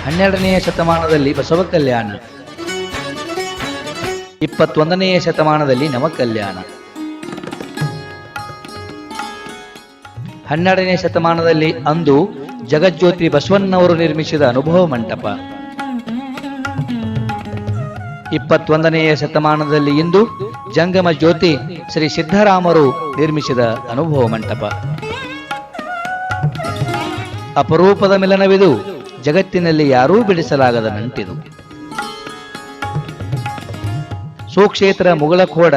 ಹನ್ನೆರಡನೆಯ ಶತಮಾನದಲ್ಲಿ ಬಸವ ಕಲ್ಯಾಣ, 21ನೆಯ ಶತಮಾನದಲ್ಲಿ ನವಕಲ್ಯಾಣ. 12ನೇ ಶತಮಾನದಲ್ಲಿ ಅಂದು ಜಗಜ್ಯೋತಿ ಬಸವಣ್ಣನವರು ನಿರ್ಮಿಸಿದ ಅನುಭವ ಮಂಟಪ. 21ನೆಯ ಶತಮಾನದಲ್ಲಿ ಇಂದು ಜಂಗಮ ಜ್ಯೋತಿ ಶ್ರೀ ಸಿದ್ದರಾಮರು ನಿರ್ಮಿಸಿದ ಅನುಭವ ಮಂಟಪ. ಅಪರೂಪದ ಮಿಲನವಿದು, ಜಗತ್ತಿನಲ್ಲಿ ಯಾರೂ ಬಿಡಿಸಲಾಗದ ನಂಟಿದು. ಸುಕ್ಷೇತ್ರ ಮುಗಳಖೋಡ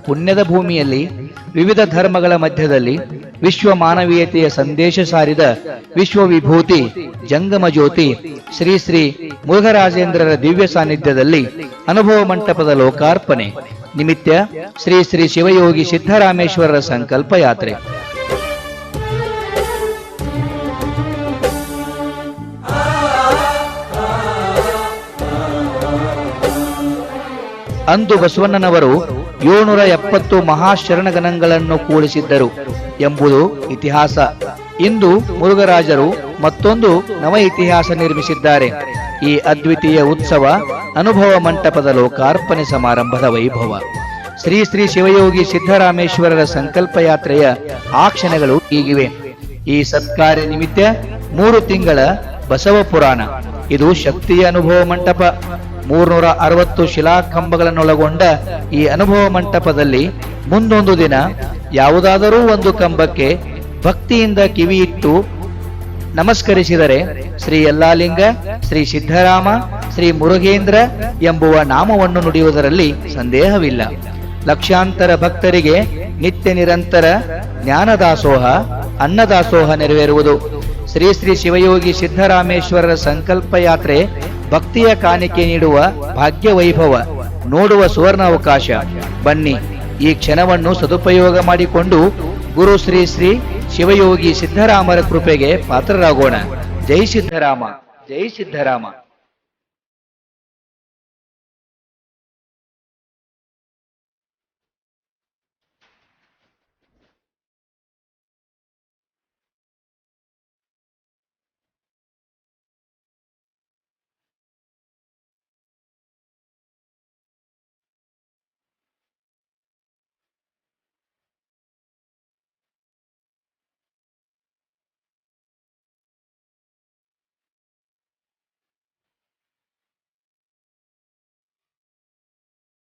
ಪುಣ್ಯದ ಭೂಮಿಯಲ್ಲಿ ವಿವಿಧ ಧರ್ಮಗಳ ಮಧ್ಯದಲ್ಲಿ ವಿಶ್ವ ಮಾನವೀಯತೆಯ ಸಂದೇಶ ಸಾರಿದ ವಿಶ್ವವಿಭೂತಿ ಜಂಗಮ ಜ್ಯೋತಿ ಶ್ರೀ ಶ್ರೀ ಮುರುಘರಾಜೇಂದ್ರರ ದಿವ್ಯ ಸಾನ್ನಿಧ್ಯದಲ್ಲಿ ಅನುಭವ ಮಂಟಪದ ಲೋಕಾರ್ಪಣೆ ನಿಮಿತ್ತ ಶ್ರೀ ಶ್ರೀ ಶಿವಯೋಗಿ ಸಿದ್ದರಾಮೇಶ್ವರರ ಸಂಕಲ್ಪ ಯಾತ್ರೆ. ಅಂದು ಬಸವಣ್ಣನವರು 770 ಮಹಾಶರಣಗಣಗಳನ್ನು ಕೂಡಿಸಿದ್ದರು ಎಂಬುದು ಇತಿಹಾಸ. ಇಂದು ಮುರುಘರಾಜರು ಮತ್ತೊಂದು ನವ ಇತಿಹಾಸ ನಿರ್ಮಿಸಿದ್ದಾರೆ. ಈ ಅದ್ವಿತೀಯ ಉತ್ಸವ ಅನುಭವ ಮಂಟಪದ ಲೋಕಾರ್ಪಣೆ ಸಮಾರಂಭದ ವೈಭವ. ಶ್ರೀ ಶ್ರೀ ಶಿವಯೋಗಿ ಸಿದ್ದರಾಮೇಶ್ವರರ ಸಂಕಲ್ಪ ಯಾತ್ರೆಯ ಆ ಕ್ಷಣಗಳು ಹೀಗಿವೆ. ಈ ಸತ್ಕಾರ್ಯ ನಿಮಿತ್ತ 3 ತಿಂಗಳ ಬಸವ ಪುರಾಣ. ಇದು ಶಕ್ತಿಯ ಅನುಭವ ಮಂಟಪ. 360 ಶಿಲಾಕಂಬಗಳನ್ನೊಳಗೊಂಡ ಈ ಅನುಭವ ಮಂಟಪದಲ್ಲಿ ಮುಂದೊಂದು ದಿನ ಯಾವುದಾದರೂ ಒಂದು ಕಂಬಕ್ಕೆ ಭಕ್ತಿಯಿಂದ ಕಿವಿಯಿಟ್ಟು ನಮಸ್ಕರಿಸಿದರೆ ಶ್ರೀ ಯಲ್ಲಾಲಿಂಗ, ಶ್ರೀ ಸಿದ್ದರಾಮ, ಶ್ರೀ ಮುರುಘೇಂದ್ರ ಎಂಬುವ ನಾಮವನ್ನು ನುಡಿಯುವುದರಲ್ಲಿ ಸಂದೇಹವಿಲ್ಲ. ಲಕ್ಷಾಂತರ ಭಕ್ತರಿಗೆ ನಿತ್ಯ ನಿರಂತರ ಜ್ಞಾನದಾಸೋಹ, ಅನ್ನದಾಸೋಹ ನೆರವೇರುವುದು. ಶ್ರೀ ಶ್ರೀ ಶಿವಯೋಗಿ ಸಿದ್ದರಾಮೇಶ್ವರರ ಸಂಕಲ್ಪ ಯಾತ್ರೆ ಭಕ್ತಿಯ ಕಾಣಿಕೆ ನೀಡುವ ಭಾಗ್ಯ ವೈಭವ ನೋಡುವ ಸುವರ್ಣಾವಕಾಶ. ಬನ್ನಿ, ಈ ಕ್ಷಣವನ್ನು ಸದುಪಯೋಗ ಮಾಡಿಕೊಂಡು ಗುರು ಶ್ರೀ ಶ್ರೀ ಶಿವಯೋಗಿ ಸಿದ್ದರಾಮರ ಕೃಪೆಗೆ ಪಾತ್ರರಾಗೋಣ. ಜೈ ಸಿದ್ದರಾಮ, ಜೈ ಸಿದ್ದರಾಮ.